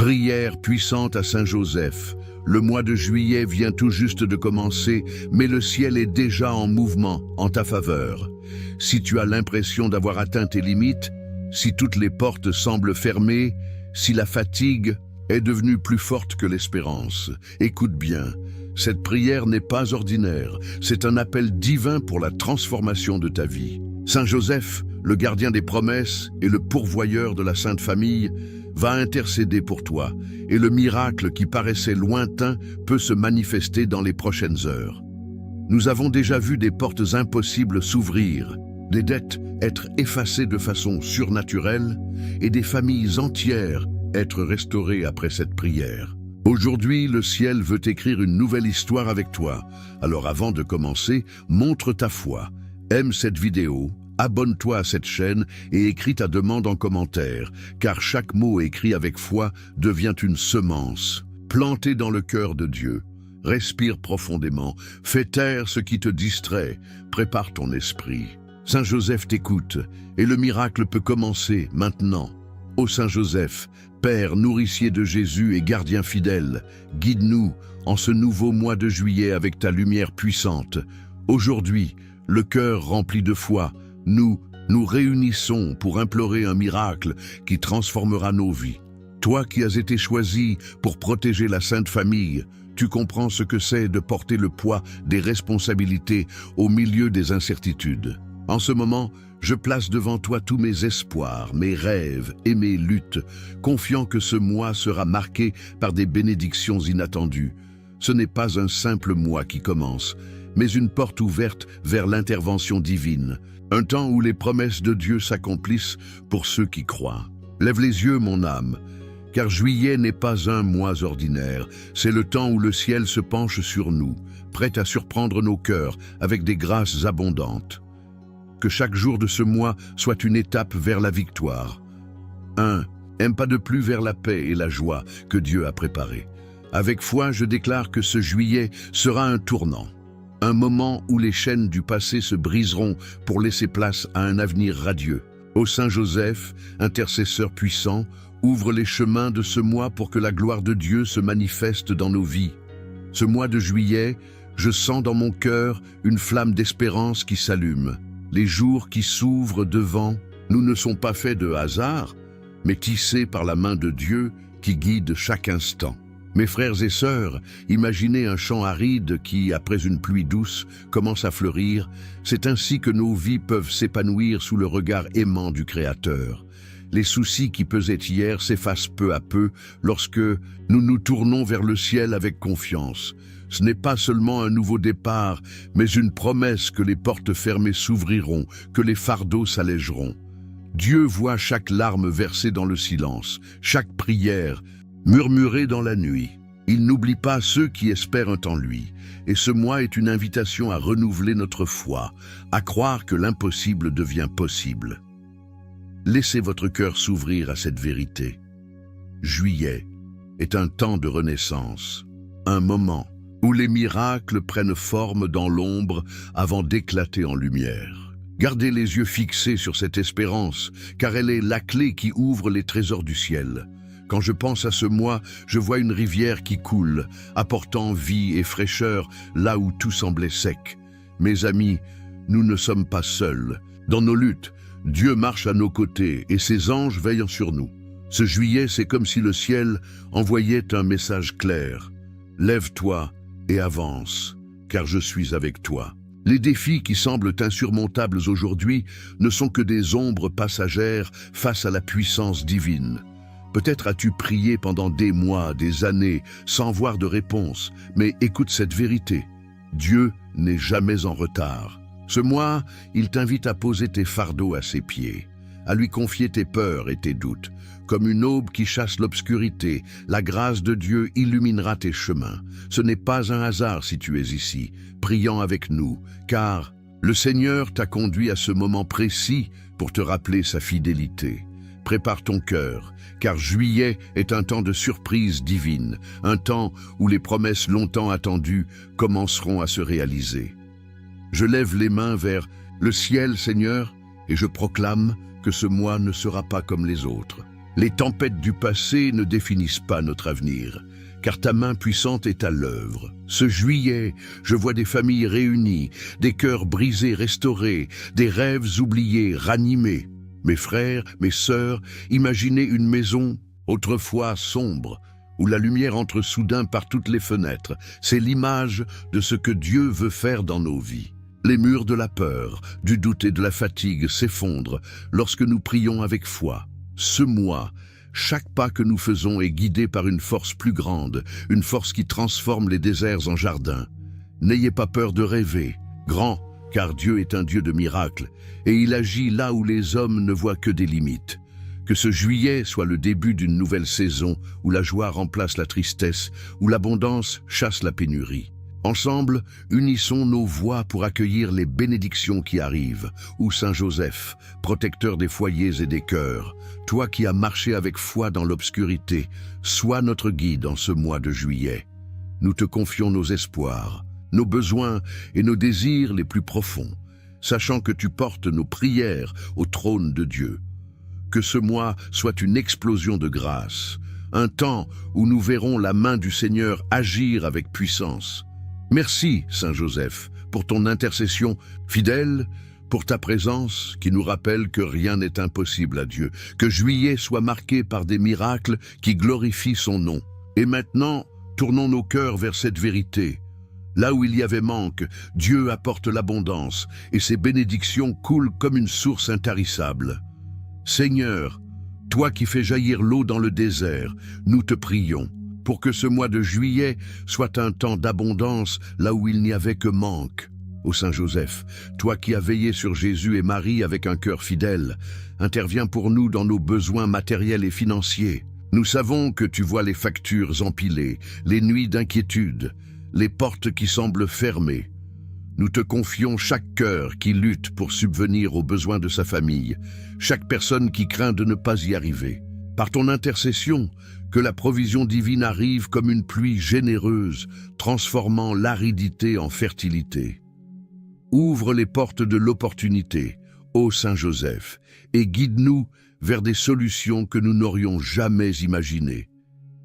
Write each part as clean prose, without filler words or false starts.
Prière puissante à Saint Joseph. Le mois de juillet vient tout juste de commencer, mais le ciel est déjà en mouvement en ta faveur. Si tu as l'impression d'avoir atteint tes limites, si toutes les portes semblent fermées, si la fatigue est devenue plus forte que l'espérance, écoute bien, cette prière n'est pas ordinaire, c'est un appel divin pour la transformation de ta vie. Saint Joseph, le gardien des promesses et le pourvoyeur de la Sainte Famille, va intercéder pour toi, et le miracle qui paraissait lointain peut se manifester dans les prochaines heures. Nous avons déjà vu des portes impossibles s'ouvrir, des dettes être effacées de façon surnaturelle, et des familles entières être restaurées après cette prière. Aujourd'hui, le ciel veut écrire une nouvelle histoire avec toi. Alors avant de commencer, montre ta foi, aime cette vidéo, abonne-toi à cette chaîne et écris ta demande en commentaire, car chaque mot écrit avec foi devient une semence, plantée dans le cœur de Dieu. Respire profondément, fais taire ce qui te distrait, prépare ton esprit. Saint Joseph t'écoute, et le miracle peut commencer maintenant. Ô Saint Joseph, Père nourricier de Jésus et gardien fidèle, guide-nous en ce nouveau mois de juillet avec ta lumière puissante. Aujourd'hui, le cœur rempli de foi, nous réunissons pour implorer un miracle qui transformera nos vies. Toi qui as été choisi pour protéger la Sainte Famille, tu comprends ce que c'est de porter le poids des responsabilités au milieu des incertitudes. En ce moment, je place devant toi tous mes espoirs, mes rêves et mes luttes, confiant que ce mois sera marqué par des bénédictions inattendues. Ce n'est pas un simple mois qui commence, mais une porte ouverte vers l'intervention divine, un temps où les promesses de Dieu s'accomplissent pour ceux qui croient. Lève les yeux, mon âme, car juillet n'est pas un mois ordinaire, c'est le temps où le ciel se penche sur nous, prêt à surprendre nos cœurs avec des grâces abondantes. Que chaque jour de ce mois soit une étape vers la victoire. Un pas de plus vers la paix et la joie que Dieu a préparé. Avec foi, je déclare que ce juillet sera un tournant. Un moment où les chaînes du passé se briseront pour laisser place à un avenir radieux. Ô Saint Joseph, intercesseur puissant, ouvre les chemins de ce mois pour que la gloire de Dieu se manifeste dans nos vies. Ce mois de juillet, je sens dans mon cœur une flamme d'espérance qui s'allume. Les jours qui s'ouvrent devant nous ne sont pas faits de hasard, mais tissés par la main de Dieu qui guide chaque instant. Mes frères et sœurs, imaginez un champ aride qui, après une pluie douce, commence à fleurir. C'est ainsi que nos vies peuvent s'épanouir sous le regard aimant du Créateur. Les soucis qui pesaient hier s'effacent peu à peu lorsque nous nous tournons vers le ciel avec confiance. Ce n'est pas seulement un nouveau départ, mais une promesse que les portes fermées s'ouvriront, que les fardeaux s'allégeront. Dieu voit chaque larme versée dans le silence, chaque prière murmurée dans la nuit. Il n'oublie pas ceux qui espèrent en lui. Et ce mois est une invitation à renouveler notre foi, à croire que l'impossible devient possible. Laissez votre cœur s'ouvrir à cette vérité. Juillet est un temps de renaissance, un moment où les miracles prennent forme dans l'ombre avant d'éclater en lumière. Gardez les yeux fixés sur cette espérance, car elle est la clé qui ouvre les trésors du ciel. Quand je pense à ce mois, je vois une rivière qui coule, apportant vie et fraîcheur là où tout semblait sec. Mes amis, nous ne sommes pas seuls. Dans nos luttes, Dieu marche à nos côtés et ses anges veillent sur nous. Ce juillet, c'est comme si le ciel envoyait un message clair. Lève-toi et avance, car je suis avec toi. Les défis qui semblent insurmontables aujourd'hui ne sont que des ombres passagères face à la puissance divine. Peut-être as-tu prié pendant des mois, des années, sans voir de réponse, mais écoute cette vérité. Dieu n'est jamais en retard. Ce mois, il t'invite à poser tes fardeaux à ses pieds, à lui confier tes peurs et tes doutes. Comme une aube qui chasse l'obscurité, la grâce de Dieu illuminera tes chemins. Ce n'est pas un hasard si tu es ici, priant avec nous, car le Seigneur t'a conduit à ce moment précis pour te rappeler sa fidélité. Prépare ton cœur, car juillet est un temps de surprise divine, un temps où les promesses longtemps attendues commenceront à se réaliser. Je lève les mains vers le ciel, Seigneur, et je proclame que ce mois ne sera pas comme les autres. Les tempêtes du passé ne définissent pas notre avenir, car ta main puissante est à l'œuvre. Ce juillet, je vois des familles réunies, des cœurs brisés restaurés, des rêves oubliés ranimés. Mes frères, mes sœurs, imaginez une maison autrefois sombre, où la lumière entre soudain par toutes les fenêtres. C'est l'image de ce que Dieu veut faire dans nos vies. Les murs de la peur, du doute et de la fatigue s'effondrent lorsque nous prions avec foi. Ce mois, chaque pas que nous faisons est guidé par une force plus grande, une force qui transforme les déserts en jardins. N'ayez pas peur de rêver, grand, car Dieu est un Dieu de miracles, et il agit là où les hommes ne voient que des limites. Que ce juillet soit le début d'une nouvelle saison où la joie remplace la tristesse, où l'abondance chasse la pénurie. Ensemble, unissons nos voix pour accueillir les bénédictions qui arrivent. Ô Saint Joseph, protecteur des foyers et des cœurs, toi qui as marché avec foi dans l'obscurité, sois notre guide en ce mois de juillet. Nous te confions nos espoirs, nos besoins et nos désirs les plus profonds, sachant que tu portes nos prières au trône de Dieu. Que ce mois soit une explosion de grâce, un temps où nous verrons la main du Seigneur agir avec puissance. Merci, Saint Joseph, pour ton intercession fidèle, pour ta présence qui nous rappelle que rien n'est impossible à Dieu, que juillet soit marqué par des miracles qui glorifient son nom. Et maintenant, tournons nos cœurs vers cette vérité. Là où il y avait manque, Dieu apporte l'abondance, et ses bénédictions coulent comme une source intarissable. Seigneur, toi qui fais jaillir l'eau dans le désert, nous te prions, pour que ce mois de juillet soit un temps d'abondance là où il n'y avait que manque. Ô Saint Joseph, toi qui as veillé sur Jésus et Marie avec un cœur fidèle, interviens pour nous dans nos besoins matériels et financiers. Nous savons que tu vois les factures empilées, les nuits d'inquiétude, les portes qui semblent fermées. Nous te confions chaque cœur qui lutte pour subvenir aux besoins de sa famille, chaque personne qui craint de ne pas y arriver. Par ton intercession, que la provision divine arrive comme une pluie généreuse, transformant l'aridité en fertilité. Ouvre les portes de l'opportunité, ô Saint Joseph, et guide-nous vers des solutions que nous n'aurions jamais imaginées.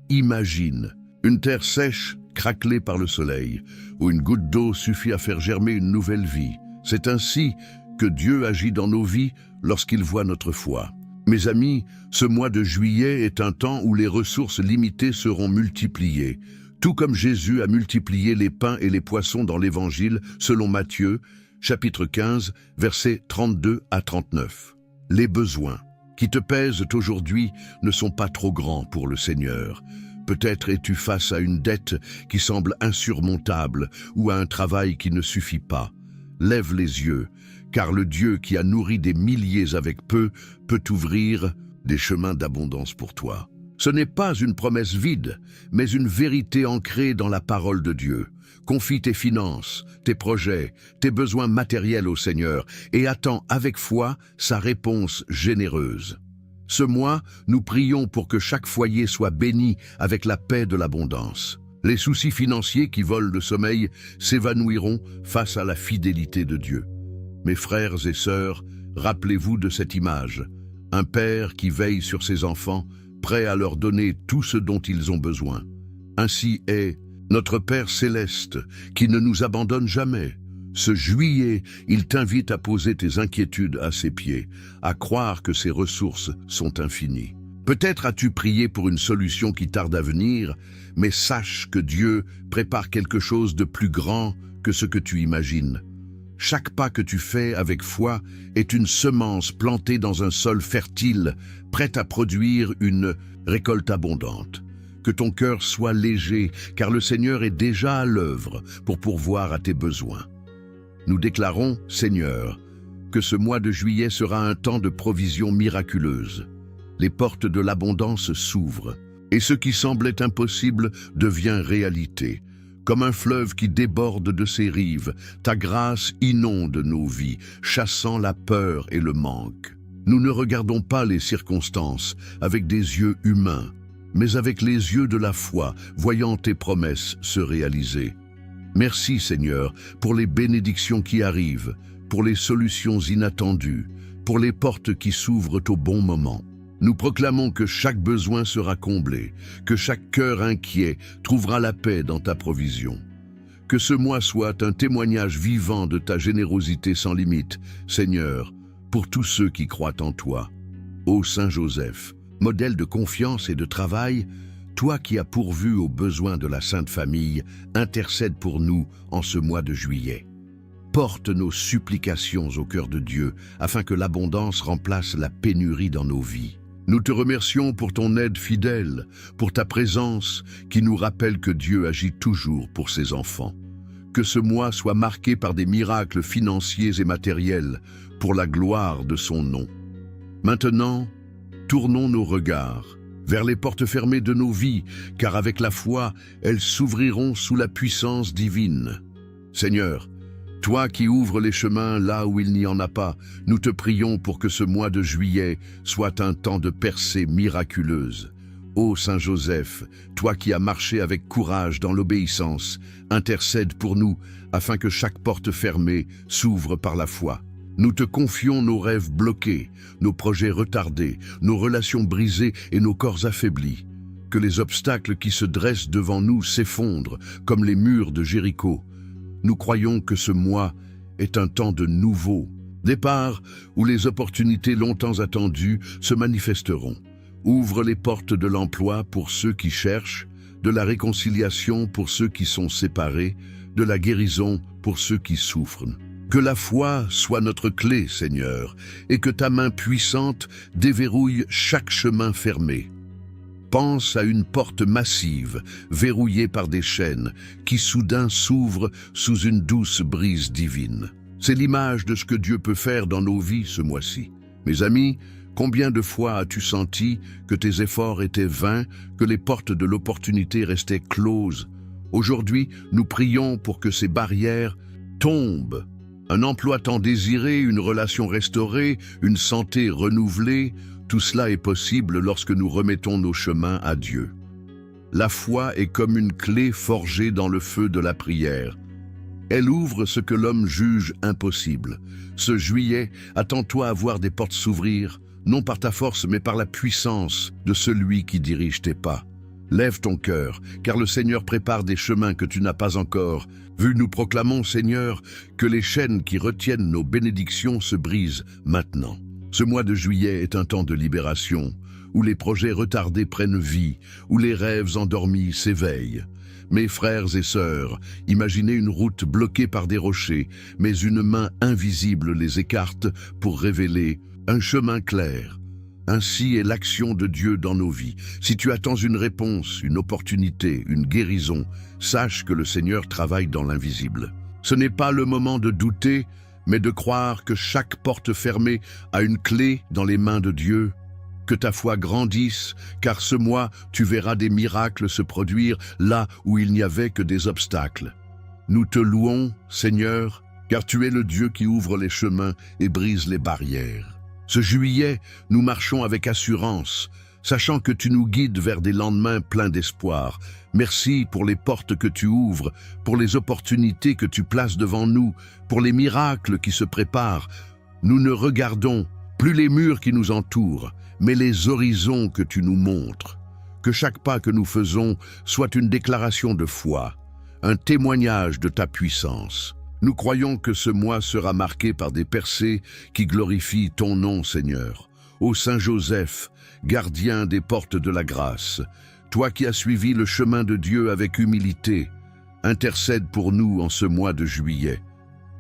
Imagine une terre sèche, craquelée par le soleil, où une goutte d'eau suffit à faire germer une nouvelle vie. C'est ainsi que Dieu agit dans nos vies lorsqu'il voit notre foi. Mes amis, ce mois de juillet est un temps où les ressources limitées seront multipliées, tout comme Jésus a multiplié les pains et les poissons dans l'Évangile selon Matthieu, chapitre 15, versets 32 à 39. Les besoins qui te pèsent aujourd'hui ne sont pas trop grands pour le Seigneur. Peut-être es-tu face à une dette qui semble insurmontable ou à un travail qui ne suffit pas. Lève les yeux, car le Dieu qui a nourri des milliers avec peu peut ouvrir des chemins d'abondance pour toi. Ce n'est pas une promesse vide, mais une vérité ancrée dans la parole de Dieu. Confie tes finances, tes projets, tes besoins matériels au Seigneur et attends avec foi sa réponse généreuse. Ce mois, nous prions pour que chaque foyer soit béni avec la paix de l'abondance. Les soucis financiers qui volent le sommeil s'évanouiront face à la fidélité de Dieu. Mes frères et sœurs, rappelez-vous de cette image. Un père qui veille sur ses enfants, prêt à leur donner tout ce dont ils ont besoin. Ainsi est notre Père céleste, qui ne nous abandonne jamais. Ce juillet, il t'invite à poser tes inquiétudes à ses pieds, à croire que ses ressources sont infinies. Peut-être as-tu prié pour une solution qui tarde à venir, mais sache que Dieu prépare quelque chose de plus grand que ce que tu imagines. Chaque pas que tu fais avec foi est une semence plantée dans un sol fertile, prête à produire une récolte abondante. Que ton cœur soit léger, car le Seigneur est déjà à l'œuvre pour pourvoir à tes besoins. Nous déclarons, Seigneur, que ce mois de juillet sera un temps de provision miraculeuse. Les portes de l'abondance s'ouvrent, et ce qui semblait impossible devient réalité. Comme un fleuve qui déborde de ses rives, ta grâce inonde nos vies, chassant la peur et le manque. Nous ne regardons pas les circonstances avec des yeux humains, mais avec les yeux de la foi, voyant tes promesses se réaliser. Merci Seigneur pour les bénédictions qui arrivent, pour les solutions inattendues, pour les portes qui s'ouvrent au bon moment. Nous proclamons que chaque besoin sera comblé, que chaque cœur inquiet trouvera la paix dans ta provision. Que ce mois soit un témoignage vivant de ta générosité sans limite, Seigneur, pour tous ceux qui croient en toi. Ô Saint Joseph, modèle de confiance et de travail, toi qui as pourvu aux besoins de la Sainte Famille, intercède pour nous en ce mois de juillet. Porte nos supplications au cœur de Dieu, afin que l'abondance remplace la pénurie dans nos vies. Nous te remercions pour ton aide fidèle, pour ta présence qui nous rappelle que Dieu agit toujours pour ses enfants. Que ce mois soit marqué par des miracles financiers et matériels pour la gloire de son nom. Maintenant, tournons nos regards vers les portes fermées de nos vies, car avec la foi, elles s'ouvriront sous la puissance divine. Seigneur, toi qui ouvres les chemins là où il n'y en a pas, nous te prions pour que ce mois de juillet soit un temps de percée miraculeuse. Ô Saint Joseph, toi qui as marché avec courage dans l'obéissance, intercède pour nous afin que chaque porte fermée s'ouvre par la foi. Nous te confions nos rêves bloqués, nos projets retardés, nos relations brisées et nos corps affaiblis. Que les obstacles qui se dressent devant nous s'effondrent comme les murs de Jéricho. Nous croyons que ce mois est un temps de nouveau départ où les opportunités longtemps attendues se manifesteront. Ouvre les portes de l'emploi pour ceux qui cherchent, de la réconciliation pour ceux qui sont séparés, de la guérison pour ceux qui souffrent. Que la foi soit notre clé, Seigneur, et que ta main puissante déverrouille chaque chemin fermé. Pense à une porte massive, verrouillée par des chaînes, qui soudain s'ouvre sous une douce brise divine. C'est l'image de ce que Dieu peut faire dans nos vies ce mois-ci. Mes amis, combien de fois as-tu senti que tes efforts étaient vains, que les portes de l'opportunité restaient closes? Aujourd'hui, nous prions pour que ces barrières tombent. Un emploi tant désiré, une relation restaurée, une santé renouvelée, tout cela est possible lorsque nous remettons nos chemins à Dieu. La foi est comme une clé forgée dans le feu de la prière. Elle ouvre ce que l'homme juge impossible. Ce juillet, attends-toi à voir des portes s'ouvrir, non par ta force mais par la puissance de celui qui dirige tes pas. Lève ton cœur, car le Seigneur prépare des chemins que tu n'as pas encore vus. Nous proclamons, Seigneur, que les chaînes qui retiennent nos bénédictions se brisent maintenant. Ce mois de juillet est un temps de libération, où les projets retardés prennent vie, où les rêves endormis s'éveillent. Mes frères et sœurs, imaginez une route bloquée par des rochers, mais une main invisible les écarte pour révéler un chemin clair. Ainsi est l'action de Dieu dans nos vies. Si tu attends une réponse, une opportunité, une guérison, sache que le Seigneur travaille dans l'invisible. Ce n'est pas le moment de douter, mais de croire que chaque porte fermée a une clé dans les mains de Dieu. Que ta foi grandisse, car ce mois, tu verras des miracles se produire là où il n'y avait que des obstacles. Nous te louons, Seigneur, car tu es le Dieu qui ouvre les chemins et brise les barrières. Ce juillet, nous marchons avec assurance, sachant que tu nous guides vers des lendemains pleins d'espoir. Merci pour les portes que tu ouvres, pour les opportunités que tu places devant nous, pour les miracles qui se préparent. Nous ne regardons plus les murs qui nous entourent, mais les horizons que tu nous montres. Que chaque pas que nous faisons soit une déclaration de foi, un témoignage de ta puissance. Nous croyons que ce mois sera marqué par des percées qui glorifient ton nom, Seigneur. Ô Saint Joseph, gardien des portes de la grâce, toi qui as suivi le chemin de Dieu avec humilité, intercède pour nous en ce mois de juillet.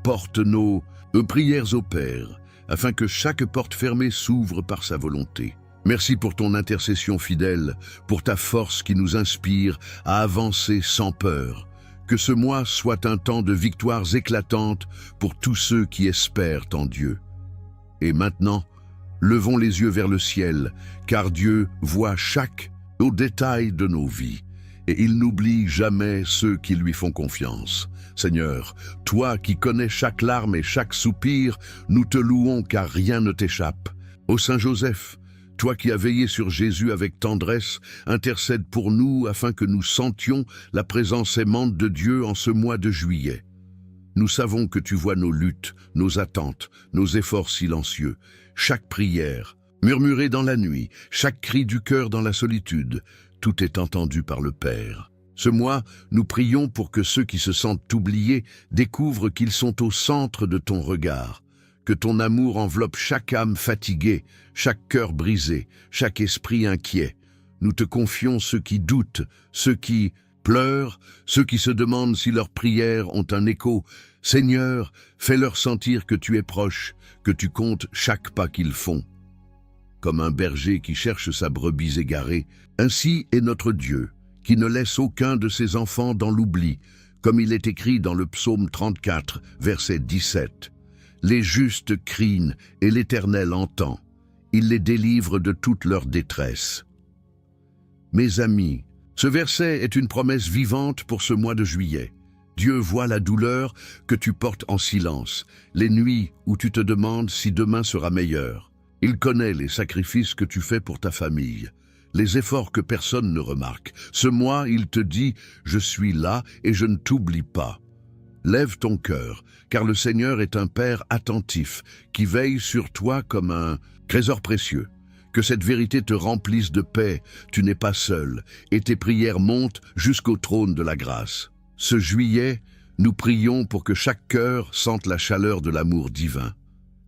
Porte nos prières au Père, afin que chaque porte fermée s'ouvre par sa volonté. Merci pour ton intercession fidèle, pour ta force qui nous inspire à avancer sans peur. Que ce mois soit un temps de victoires éclatantes pour tous ceux qui espèrent en Dieu. Et maintenant, levons les yeux vers le ciel, car Dieu voit chaque au détail de nos vies, et il n'oublie jamais ceux qui lui font confiance. Seigneur, toi qui connais chaque larme et chaque soupir, nous te louons car rien ne t'échappe. Ô Saint Joseph, toi qui as veillé sur Jésus avec tendresse, intercède pour nous afin que nous sentions la présence aimante de Dieu en ce mois de juillet. Nous savons que tu vois nos luttes, nos attentes, nos efforts silencieux. Chaque prière, Murmuré dans la nuit, chaque cri du cœur dans la solitude, tout est entendu par le Père. Ce mois, nous prions pour que ceux qui se sentent oubliés découvrent qu'ils sont au centre de ton regard, que ton amour enveloppe chaque âme fatiguée, chaque cœur brisé, chaque esprit inquiet. Nous te confions ceux qui doutent, ceux qui pleurent, ceux qui se demandent si leurs prières ont un écho. Seigneur, fais-leur sentir que tu es proche, que tu comptes chaque pas qu'ils font. Comme un berger qui cherche sa brebis égarée, ainsi est notre Dieu, qui ne laisse aucun de ses enfants dans l'oubli, comme il est écrit dans le psaume 34, verset 17. Les justes crient et l'Éternel entend. Il les délivre de toute leur détresse. Mes amis, ce verset est une promesse vivante pour ce mois de juillet. Dieu voit la douleur que tu portes en silence, les nuits où tu te demandes si demain sera meilleur. Il connaît les sacrifices que tu fais pour ta famille, les efforts que personne ne remarque. Ce mois, il te dit « Je suis là et je ne t'oublie pas ». Lève ton cœur, car le Seigneur est un Père attentif, qui veille sur toi comme un trésor précieux. Que cette vérité te remplisse de paix, tu n'es pas seul, et tes prières montent jusqu'au trône de la grâce. Ce juillet, nous prions pour que chaque cœur sente la chaleur de l'amour divin.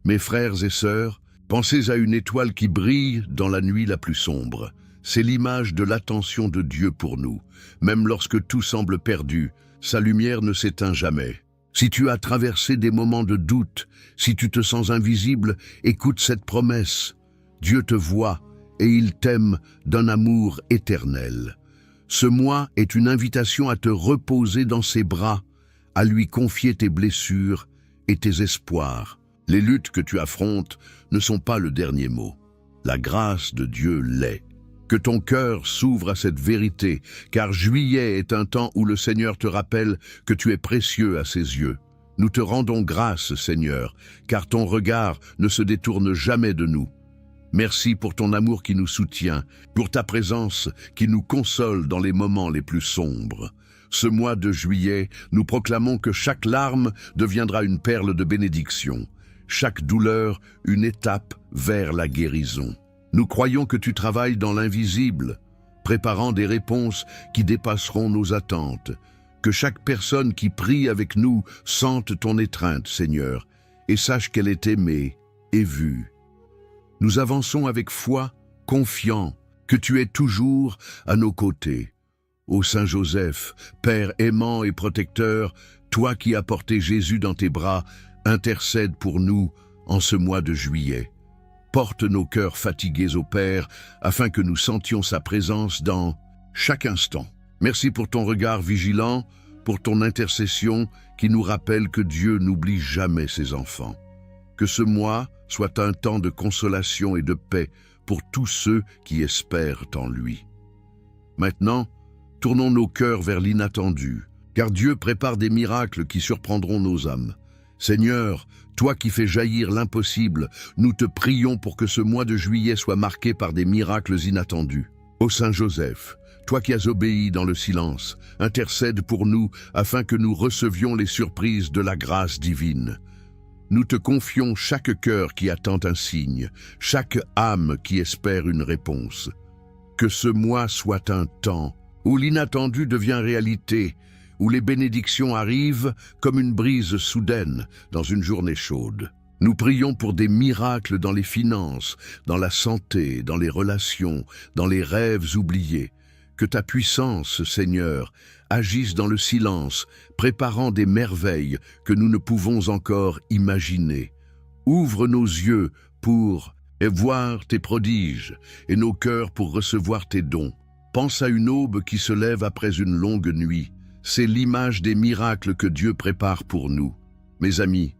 Mes frères et sœurs, pensez à une étoile qui brille dans la nuit la plus sombre. C'est l'image de l'attention de Dieu pour nous. Même lorsque tout semble perdu, sa lumière ne s'éteint jamais. Si tu as traversé des moments de doute, si tu te sens invisible, écoute cette promesse. Dieu te voit et il t'aime d'un amour éternel. Ce mois est une invitation à te reposer dans ses bras, à lui confier tes blessures et tes espoirs. Les luttes que tu affrontes ne sont pas le dernier mot. La grâce de Dieu l'est. Que ton cœur s'ouvre à cette vérité, car juillet est un temps où le Seigneur te rappelle que tu es précieux à ses yeux. Nous te rendons grâce, Seigneur, car ton regard ne se détourne jamais de nous. Merci pour ton amour qui nous soutient, pour ta présence qui nous console dans les moments les plus sombres. Ce mois de juillet, nous proclamons que chaque larme deviendra une perle de bénédiction. Chaque douleur, une étape vers la guérison. Nous croyons que tu travailles dans l'invisible, préparant des réponses qui dépasseront nos attentes. Que chaque personne qui prie avec nous sente ton étreinte, Seigneur, et sache qu'elle est aimée et vue. Nous avançons avec foi, confiants que tu es toujours à nos côtés. Ô Saint Joseph, Père aimant et protecteur, toi qui as porté Jésus dans tes bras, intercède pour nous en ce mois de juillet. Porte nos cœurs fatigués au Père, afin que nous sentions sa présence dans chaque instant. Merci pour ton regard vigilant, pour ton intercession qui nous rappelle que Dieu n'oublie jamais ses enfants. Que ce mois soit un temps de consolation et de paix pour tous ceux qui espèrent en lui. Maintenant, tournons nos cœurs vers l'inattendu, car Dieu prépare des miracles qui surprendront nos âmes. Seigneur, toi qui fais jaillir l'impossible, nous te prions pour que ce mois de juillet soit marqué par des miracles inattendus. Ô Saint Joseph, toi qui as obéi dans le silence, intercède pour nous afin que nous recevions les surprises de la grâce divine. Nous te confions chaque cœur qui attend un signe, chaque âme qui espère une réponse. Que ce mois soit un temps où l'inattendu devient réalité, où les bénédictions arrivent comme une brise soudaine dans une journée chaude. Nous prions pour des miracles dans les finances, dans la santé, dans les relations, dans les rêves oubliés. Que ta puissance, Seigneur, agisse dans le silence, préparant des merveilles que nous ne pouvons encore imaginer. Ouvre nos yeux pour voir tes prodiges et nos cœurs pour recevoir tes dons. Pense à une aube qui se lève après une longue nuit. C'est l'image des miracles que Dieu prépare pour nous. Mes amis,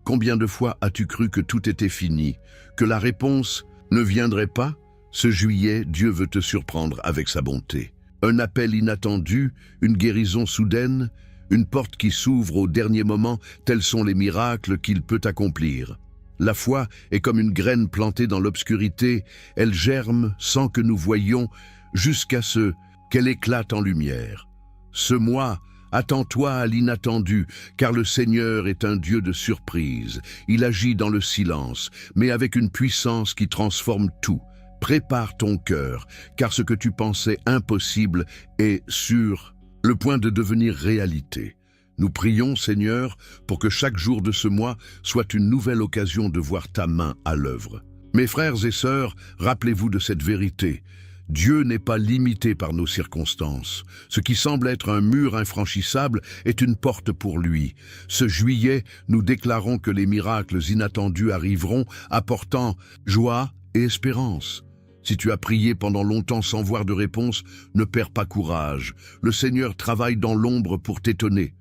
combien de fois as-tu cru que tout était fini, que la réponse ne viendrait pas? Ce juillet, Dieu veut te surprendre avec sa bonté. Un appel inattendu, une guérison soudaine, une porte qui s'ouvre au dernier moment, tels sont les miracles qu'il peut accomplir. La foi est comme une graine plantée dans l'obscurité, elle germe sans que nous voyions jusqu'à ce qu'elle éclate en lumière. Ce mois Attends-toi à l'inattendu, car le Seigneur est un Dieu de surprise. Il agit dans le silence, mais avec une puissance qui transforme tout. Prépare ton cœur, car ce que tu pensais impossible est sur le point de devenir réalité. Nous prions, Seigneur, pour que chaque jour de ce mois soit une nouvelle occasion de voir ta main à l'œuvre. Mes frères et sœurs, rappelez-vous de cette vérité. Dieu n'est pas limité par nos circonstances. Ce qui semble être un mur infranchissable est une porte pour lui. Ce juillet, nous déclarons que les miracles inattendus arriveront, apportant joie et espérance. Si tu as prié pendant longtemps sans voir de réponse, ne perds pas courage. Le Seigneur travaille dans l'ombre pour t'étonner.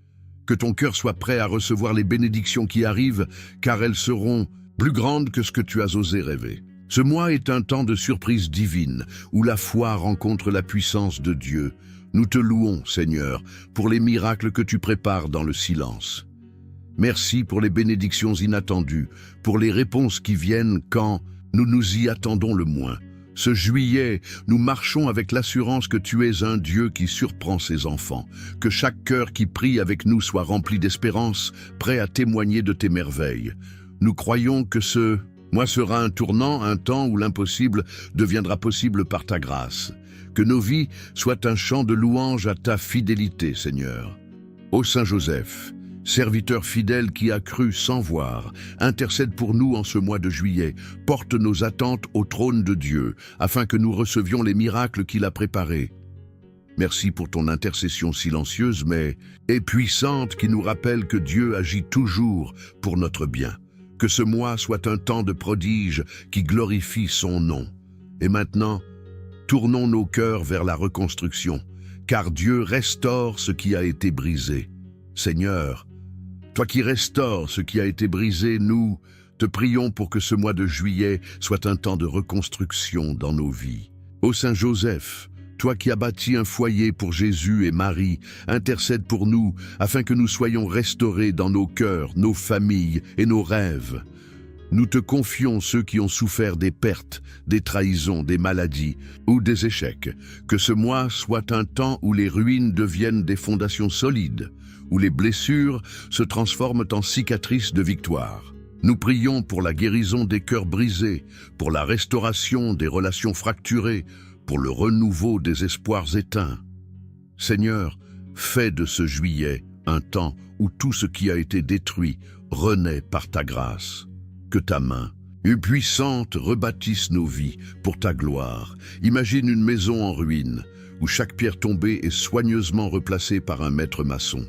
Que ton cœur soit prêt à recevoir les bénédictions qui arrivent, car elles seront plus grandes que ce que tu as osé rêver. Ce mois est un temps de surprise divine, où la foi rencontre la puissance de Dieu. Nous te louons, Seigneur, pour les miracles que tu prépares dans le silence. Merci pour les bénédictions inattendues, pour les réponses qui viennent quand nous nous y attendons le moins. Ce juillet, nous marchons avec l'assurance que tu es un Dieu qui surprend ses enfants, que chaque cœur qui prie avec nous soit rempli d'espérance, prêt à témoigner de tes merveilles. Nous croyons que ce mois sera un tournant, un temps où l'impossible deviendra possible par ta grâce. Que nos vies soient un chant de louange à ta fidélité, Seigneur. Ô Saint Joseph, serviteur fidèle qui a cru sans voir, intercède pour nous en ce mois de juillet, porte nos attentes au trône de Dieu, afin que nous recevions les miracles qu'il a préparés. Merci pour ton intercession silencieuse mais puissante qui nous rappelle que Dieu agit toujours pour notre bien. Que ce mois soit un temps de prodige qui glorifie son nom. Et maintenant, tournons nos cœurs vers la reconstruction, car Dieu restaure ce qui a été brisé. Seigneur, toi qui restaures ce qui a été brisé, nous te prions pour que ce mois de juillet soit un temps de reconstruction dans nos vies. Ô Saint Joseph, toi qui as bâti un foyer pour Jésus et Marie, intercède pour nous afin que nous soyons restaurés dans nos cœurs, nos familles et nos rêves. Nous te confions ceux qui ont souffert des pertes, des trahisons, des maladies ou des échecs. Que ce mois soit un temps où les ruines deviennent des fondations solides, où les blessures se transforment en cicatrices de victoire. Nous prions pour la guérison des cœurs brisés, pour la restauration des relations fracturées, pour le renouveau des espoirs éteints. Seigneur, fais de ce juillet un temps où tout ce qui a été détruit renaît par ta grâce. Que ta main, puissante, rebâtisse nos vies pour ta gloire. Imagine une maison en ruine, où chaque pierre tombée est soigneusement replacée par un maître maçon.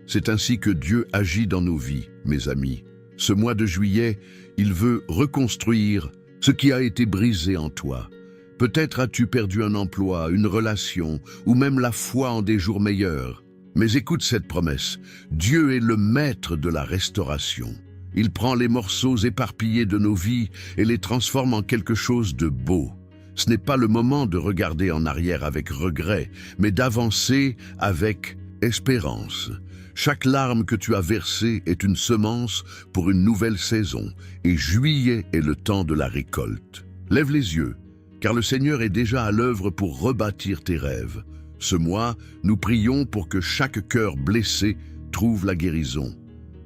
C'est ainsi que Dieu agit dans nos vies, mes amis. Ce mois de juillet, il veut reconstruire ce qui a été brisé en toi. Peut-être as-tu perdu un emploi, une relation, ou même la foi en des jours meilleurs. Mais écoute cette promesse, Dieu est le maître de la restauration. Il prend les morceaux éparpillés de nos vies et les transforme en quelque chose de beau. Ce n'est pas le moment de regarder en arrière avec regret, mais d'avancer avec espérance. Chaque larme que tu as versée est une semence pour une nouvelle saison, et juillet est le temps de la récolte. Lève les yeux, car le Seigneur est déjà à l'œuvre pour rebâtir tes rêves. Ce mois, nous prions pour que chaque cœur blessé trouve la guérison.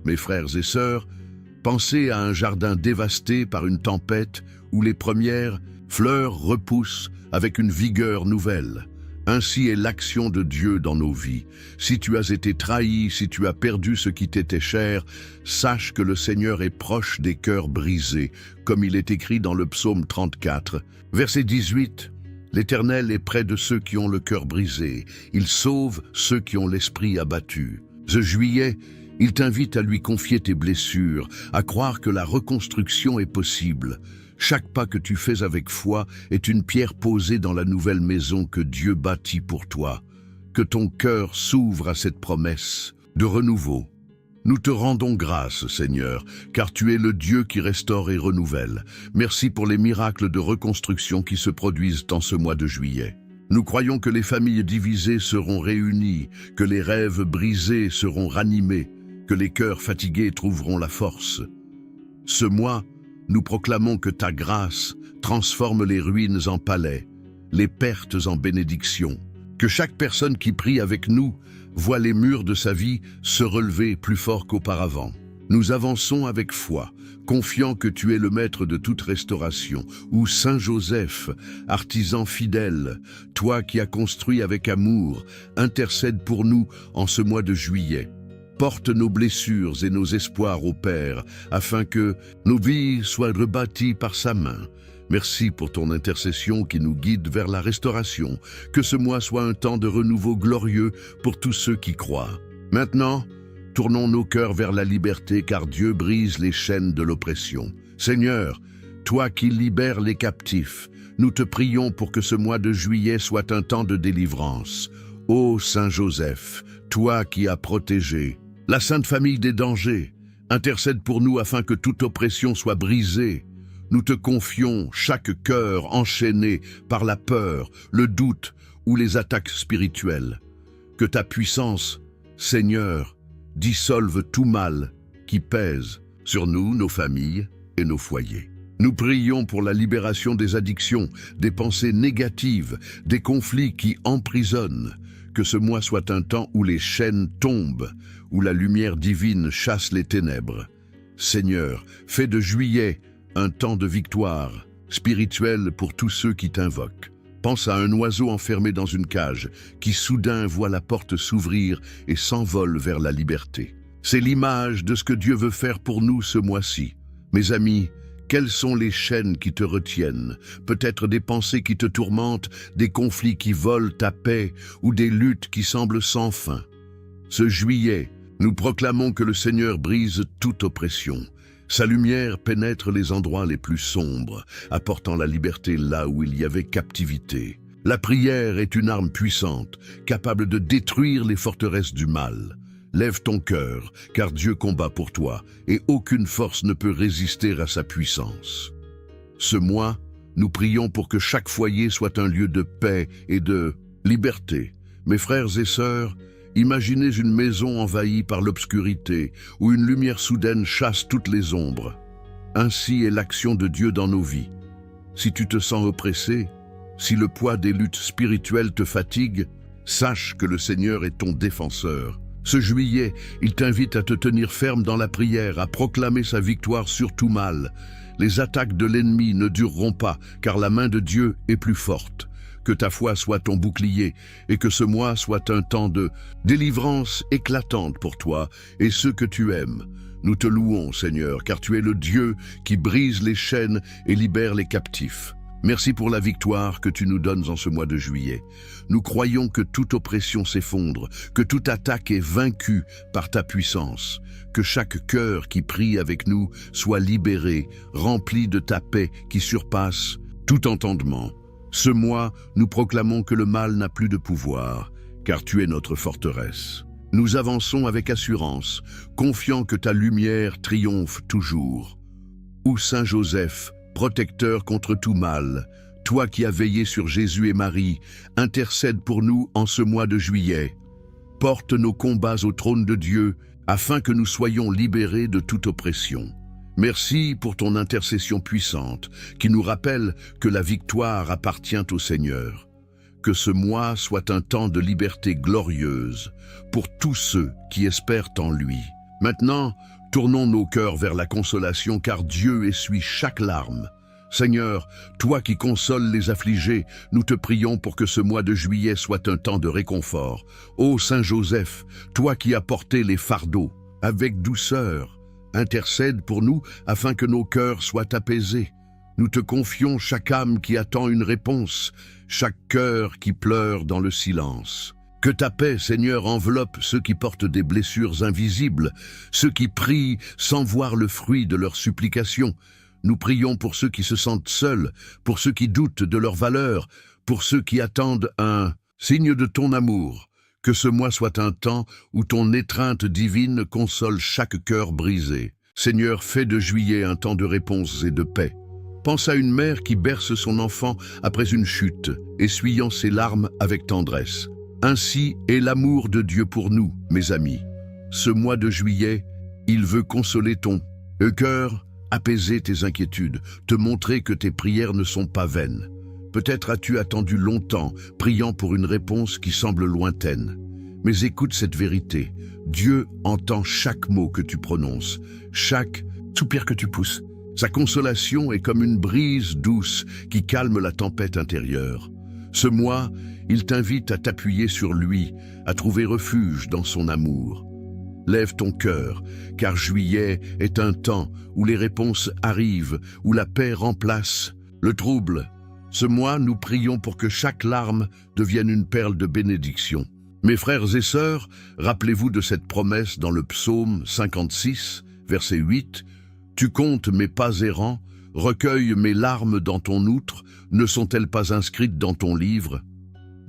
Mes frères et sœurs, pensez à un jardin dévasté par une tempête où les premières fleurs repoussent avec une vigueur nouvelle. Ainsi est l'action de Dieu dans nos vies. Si tu as été trahi, si tu as perdu ce qui t'était cher, sache que le Seigneur est proche des cœurs brisés, comme il est écrit dans le psaume 34. Verset 18, « L'Éternel est près de ceux qui ont le cœur brisé. Il sauve ceux qui ont l'esprit abattu. » Ce juillet, il t'invite à lui confier tes blessures, à croire que la reconstruction est possible. Chaque pas que tu fais avec foi est une pierre posée dans la nouvelle maison que Dieu bâtit pour toi. Que ton cœur s'ouvre à cette promesse de renouveau. Nous te rendons grâce, Seigneur, car tu es le Dieu qui restaure et renouvelle. Merci pour les miracles de reconstruction qui se produisent en ce mois de juillet. Nous croyons que les familles divisées seront réunies, que les rêves brisés seront ranimés, que les cœurs fatigués trouveront la force. Ce mois, nous proclamons que ta grâce transforme les ruines en palais, les pertes en bénédictions, Que chaque personne qui prie avec nous voit les murs de sa vie se relever plus fort qu'auparavant. Nous avançons avec foi, confiant que tu es le maître de toute restauration, ou Saint Joseph, artisan fidèle, toi qui as construit avec amour, intercède pour nous en ce mois de juillet. Porte nos blessures et nos espoirs au Père, afin que nos vies soient rebâties par sa main. Merci pour ton intercession qui nous guide vers la restauration. Que ce mois soit un temps de renouveau glorieux pour tous ceux qui croient. Maintenant, tournons nos cœurs vers la liberté, car Dieu brise les chaînes de l'oppression. Seigneur, toi qui libères les captifs, nous te prions pour que ce mois de juillet soit un temps de délivrance. Ô Saint Joseph, toi qui as protégé la Sainte Famille des dangers, intercède pour nous afin que toute oppression soit brisée. Nous te confions chaque cœur enchaîné par la peur, le doute ou les attaques spirituelles. Que ta puissance, Seigneur, dissolve tout mal qui pèse sur nous, nos familles et nos foyers. Nous prions pour la libération des addictions, des pensées négatives, des conflits qui emprisonnent. Que ce mois soit un temps où les chaînes tombent, où la lumière divine chasse les ténèbres. Seigneur, fais de juillet un temps de victoire spirituelle pour tous ceux qui t'invoquent. Pense à un oiseau enfermé dans une cage qui soudain voit la porte s'ouvrir et s'envole vers la liberté. C'est l'image de ce que Dieu veut faire pour nous ce mois-ci. Mes amis, quelles sont les chaînes qui te retiennent? Peut-être des pensées qui te tourmentent, des conflits qui volent ta paix ou des luttes qui semblent sans fin. Ce juillet, nous proclamons que le Seigneur brise toute oppression. Sa lumière pénètre les endroits les plus sombres, apportant la liberté là où il y avait captivité. La prière est une arme puissante, capable de détruire les forteresses du mal. Lève ton cœur, car Dieu combat pour toi, et aucune force ne peut résister à sa puissance. Ce mois, nous prions pour que chaque foyer soit un lieu de paix et de liberté. Mes frères et sœurs, imaginez une maison envahie par l'obscurité, où une lumière soudaine chasse toutes les ombres. Ainsi est l'action de Dieu dans nos vies. Si tu te sens oppressé, si le poids des luttes spirituelles te fatigue, sache que le Seigneur est ton défenseur. Ce juillet, il t'invite à te tenir ferme dans la prière, à proclamer sa victoire sur tout mal. Les attaques de l'ennemi ne dureront pas, car la main de Dieu est plus forte. Que ta foi soit ton bouclier, et que ce mois soit un temps de délivrance éclatante pour toi et ceux que tu aimes. Nous te louons, Seigneur, car tu es le Dieu qui brise les chaînes et libère les captifs. Merci pour la victoire que tu nous donnes en ce mois de juillet. Nous croyons que toute oppression s'effondre, que toute attaque est vaincue par ta puissance, que chaque cœur qui prie avec nous soit libéré, rempli de ta paix qui surpasse tout entendement. Ce mois, nous proclamons que le mal n'a plus de pouvoir, car tu es notre forteresse. Nous avançons avec assurance, confiant que ta lumière triomphe toujours. Ô Saint Joseph, protecteur contre tout mal, toi qui as veillé sur Jésus et Marie, intercède pour nous en ce mois de juillet. Porte nos combats au trône de Dieu, afin que nous soyons libérés de toute oppression. Merci pour ton intercession puissante, qui nous rappelle que la victoire appartient au Seigneur. Que ce mois soit un temps de liberté glorieuse pour tous ceux qui espèrent en lui. Maintenant, tournons nos cœurs vers la consolation, car Dieu essuie chaque larme. Seigneur, toi qui consoles les affligés, nous te prions pour que ce mois de juillet soit un temps de réconfort. Ô Saint Joseph, toi qui as porté les fardeaux avec douceur, intercède pour nous afin que nos cœurs soient apaisés. Nous te confions chaque âme qui attend une réponse, chaque cœur qui pleure dans le silence. Que ta paix, Seigneur, enveloppe ceux qui portent des blessures invisibles, ceux qui prient sans voir le fruit de leurs supplications. Nous prions pour ceux qui se sentent seuls, pour ceux qui doutent de leur valeur, pour ceux qui attendent un signe de ton amour. Que ce mois soit un temps où ton étreinte divine console chaque cœur brisé. Seigneur, fais de juillet un temps de réponse et de paix. Pense à une mère qui berce son enfant après une chute, essuyant ses larmes avec tendresse. Ainsi est l'amour de Dieu pour nous, mes amis. Ce mois de juillet, il veut consoler ton cœur, apaiser tes inquiétudes, te montrer que tes prières ne sont pas vaines. Peut-être as-tu attendu longtemps, priant pour une réponse qui semble lointaine. Mais écoute cette vérité. Dieu entend chaque mot que tu prononces, chaque soupir que tu pousses. Sa consolation est comme une brise douce qui calme la tempête intérieure. Ce mois, il t'invite à t'appuyer sur lui, à trouver refuge dans son amour. Lève ton cœur, car juillet est un temps où les réponses arrivent, où la paix remplace le trouble. Ce mois, nous prions pour que chaque larme devienne une perle de bénédiction. Mes frères et sœurs, rappelez-vous de cette promesse dans le psaume 56, verset 8. « Tu comptes mes pas errants, recueille mes larmes dans ton outre, ne sont-elles pas inscrites dans ton livre ?»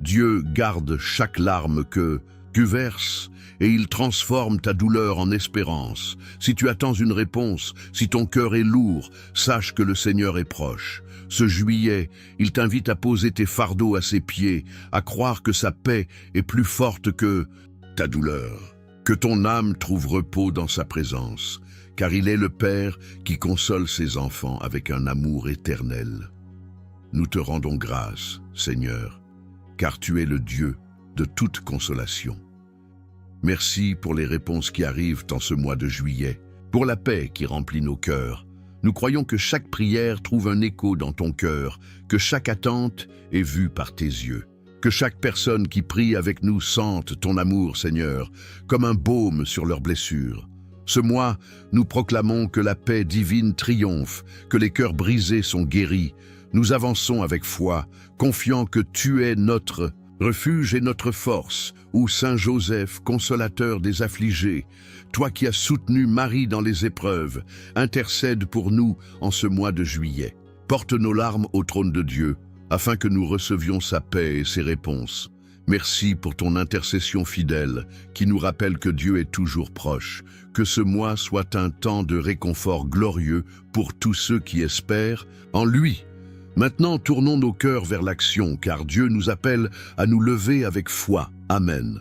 Dieu garde chaque larme que tu verses et il transforme ta douleur en espérance. Si tu attends une réponse, si ton cœur est lourd, sache que le Seigneur est proche. Ce juillet, il t'invite à poser tes fardeaux à ses pieds, à croire que sa paix est plus forte que ta douleur. Que ton âme trouve repos dans sa présence, car il est le Père qui console ses enfants avec un amour éternel. Nous te rendons grâce, Seigneur, car tu es le Dieu de toute consolation. Merci pour les réponses qui arrivent en ce mois de juillet, pour la paix qui remplit nos cœurs. Nous croyons que chaque prière trouve un écho dans ton cœur, que chaque attente est vue par tes yeux. Que chaque personne qui prie avec nous sente ton amour, Seigneur, comme un baume sur leurs blessures. Ce mois, nous proclamons que la paix divine triomphe, que les cœurs brisés sont guéris. Nous avançons avec foi, confiant que tu es notre refuge et notre force, ô Saint Joseph, consolateur des affligés. Toi qui as soutenu Marie dans les épreuves, intercède pour nous en ce mois de juillet. Porte nos larmes au trône de Dieu, afin que nous recevions sa paix et ses réponses. Merci pour ton intercession fidèle, qui nous rappelle que Dieu est toujours proche. Que ce mois soit un temps de réconfort glorieux pour tous ceux qui espèrent en lui. Maintenant, tournons nos cœurs vers l'action, car Dieu nous appelle à nous lever avec foi. Amen.